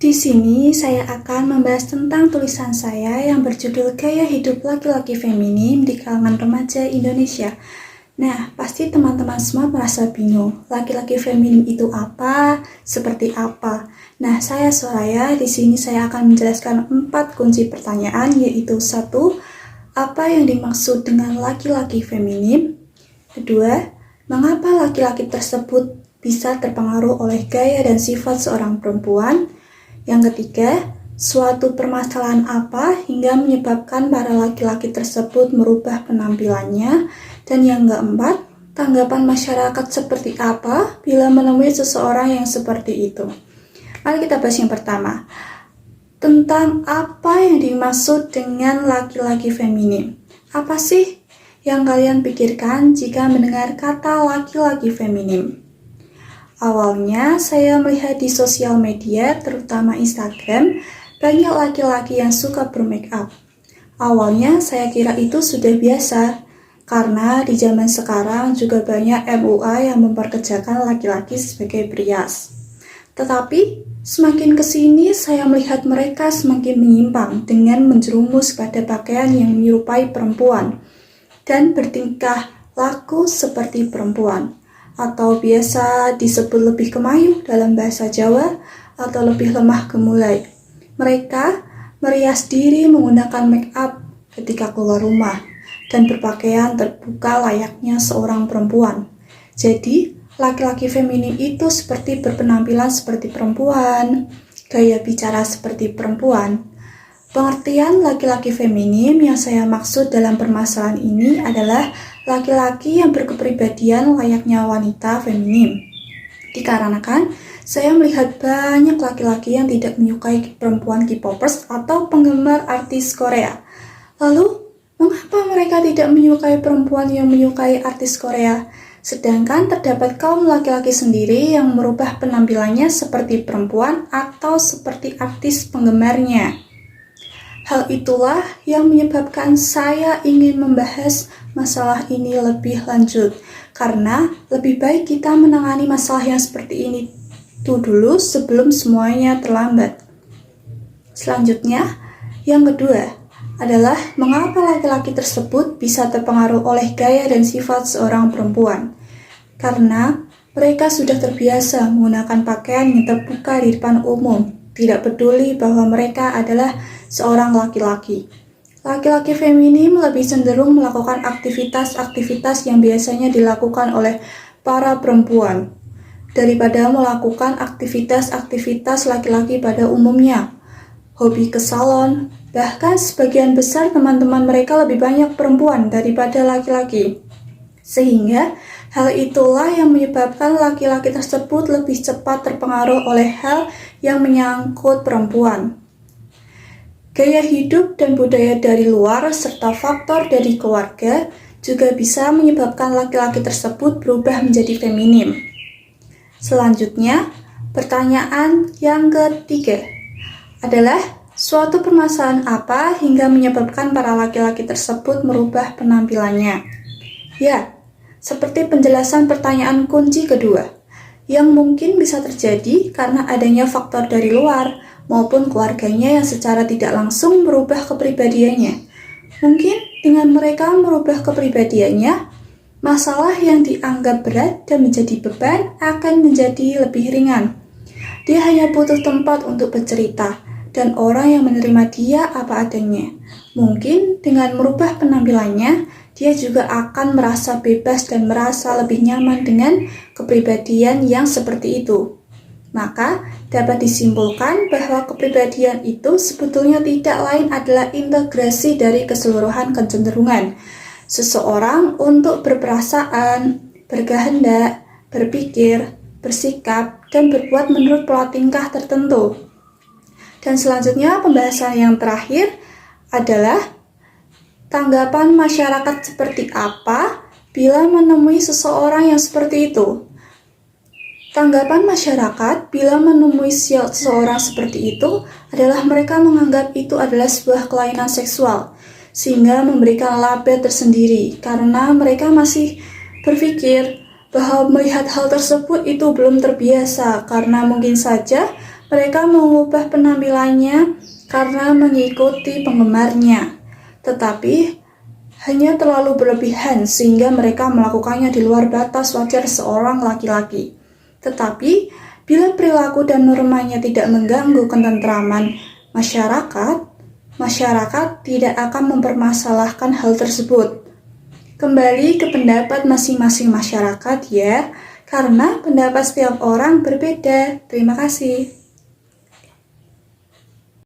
Di sini saya akan membahas tentang tulisan saya yang berjudul Gaya Hidup Laki-laki Feminim di kalangan remaja Indonesia. Nah, pasti teman-teman semua merasa bingung, laki-laki feminim itu apa, seperti apa? Nah, saya Soraya, di sini saya akan menjelaskan 4 kunci pertanyaan, yaitu 1. Apa yang dimaksud dengan laki-laki feminim? 2. Mengapa laki-laki tersebut bisa terpengaruh oleh gaya dan sifat seorang perempuan? Yang ketiga, suatu permasalahan apa hingga menyebabkan para laki-laki tersebut merubah penampilannya? Dan yang keempat, tanggapan masyarakat seperti apa bila menemui seseorang yang seperti itu? Mari kita bahas yang pertama, tentang apa yang dimaksud dengan laki-laki feminim. Apa sih yang kalian pikirkan jika mendengar kata laki-laki feminim? Awalnya saya melihat di sosial media, terutama Instagram, banyak laki-laki yang suka bermake up. Awalnya saya kira itu sudah biasa, karena di zaman sekarang juga banyak MUA yang memperkerjakan laki-laki sebagai perias. Tetapi semakin kesini saya melihat mereka semakin menyimpang dengan menjerumus pada pakaian yang menyerupai perempuan dan bertingkah laku seperti perempuan, atau biasa disebut lebih kemayu dalam bahasa Jawa, atau lebih lemah gemulai. Mereka merias diri menggunakan make up ketika keluar rumah dan berpakaian terbuka layaknya seorang perempuan. Jadi, laki-laki feminim itu seperti berpenampilan seperti perempuan, gaya bicara seperti perempuan. Pengertian laki-laki feminim yang saya maksud dalam permasalahan ini adalah laki-laki yang berkepribadian layaknya wanita feminim. Dikarenakan saya melihat banyak laki-laki yang tidak menyukai perempuan K-popers atau penggemar artis Korea. Lalu, mengapa mereka tidak menyukai perempuan yang menyukai artis Korea? Sedangkan terdapat kaum laki-laki sendiri yang merubah penampilannya seperti perempuan atau seperti artis penggemarnya. Hal itulah yang menyebabkan saya ingin membahas masalah ini lebih lanjut, karena lebih baik kita menangani masalah yang seperti ini dulu sebelum semuanya terlambat. Selanjutnya, yang kedua adalah mengapa laki-laki tersebut bisa terpengaruh oleh gaya dan sifat seorang perempuan. Karena mereka sudah terbiasa menggunakan pakaian yang terbuka di depan umum, tidak peduli bahwa mereka adalah seorang laki-laki. Laki-laki feminim lebih cenderung melakukan aktivitas-aktivitas yang biasanya dilakukan oleh para perempuan daripada melakukan aktivitas-aktivitas laki-laki pada umumnya. Hobi ke salon, bahkan sebagian besar teman-teman mereka lebih banyak perempuan daripada laki-laki. Sehingga hal itulah yang menyebabkan laki-laki tersebut lebih cepat terpengaruh oleh hal yang menyangkut perempuan. Gaya hidup dan budaya dari luar serta faktor dari keluarga juga bisa menyebabkan laki-laki tersebut berubah menjadi feminim. Selanjutnya, pertanyaan yang ketiga adalah suatu permasalahan apa hingga menyebabkan para laki-laki tersebut merubah penampilannya? Ya, seperti penjelasan pertanyaan kunci kedua, yang mungkin bisa terjadi karena adanya faktor dari luar maupun keluarganya yang secara tidak langsung merubah kepribadiannya. Mungkin dengan mereka merubah kepribadiannya, masalah yang dianggap berat dan menjadi beban akan menjadi lebih ringan. Dia hanya butuh tempat untuk bercerita dan orang yang menerima dia apa adanya. Mungkin dengan merubah penampilannya, dia juga akan merasa bebas dan merasa lebih nyaman dengan kepribadian yang seperti itu. Maka dapat disimpulkan bahwa kepribadian itu sebetulnya tidak lain adalah integrasi dari keseluruhan kecenderungan seseorang untuk berperasaan, berkehendak, berpikir, bersikap, dan berbuat menurut pola tingkah tertentu. Dan selanjutnya pembahasan yang terakhir adalah tanggapan masyarakat seperti apa bila menemui seseorang yang seperti itu. Tanggapan masyarakat bila menemui seseorang seperti itu adalah mereka menganggap itu adalah sebuah kelainan seksual, sehingga memberikan label tersendiri karena mereka masih berpikir bahwa melihat hal tersebut itu belum terbiasa karena mungkin saja Mereka mengubah penampilannya karena mengikuti penggemarnya, tetapi hanya terlalu berlebihan sehingga mereka melakukannya di luar batas wajar seorang laki-laki. Tetapi, bila perilaku dan normanya tidak mengganggu ketentraman masyarakat tidak akan mempermasalahkan hal tersebut. Kembali ke pendapat masing-masing masyarakat ya, karena pendapat setiap orang berbeda. Terima kasih.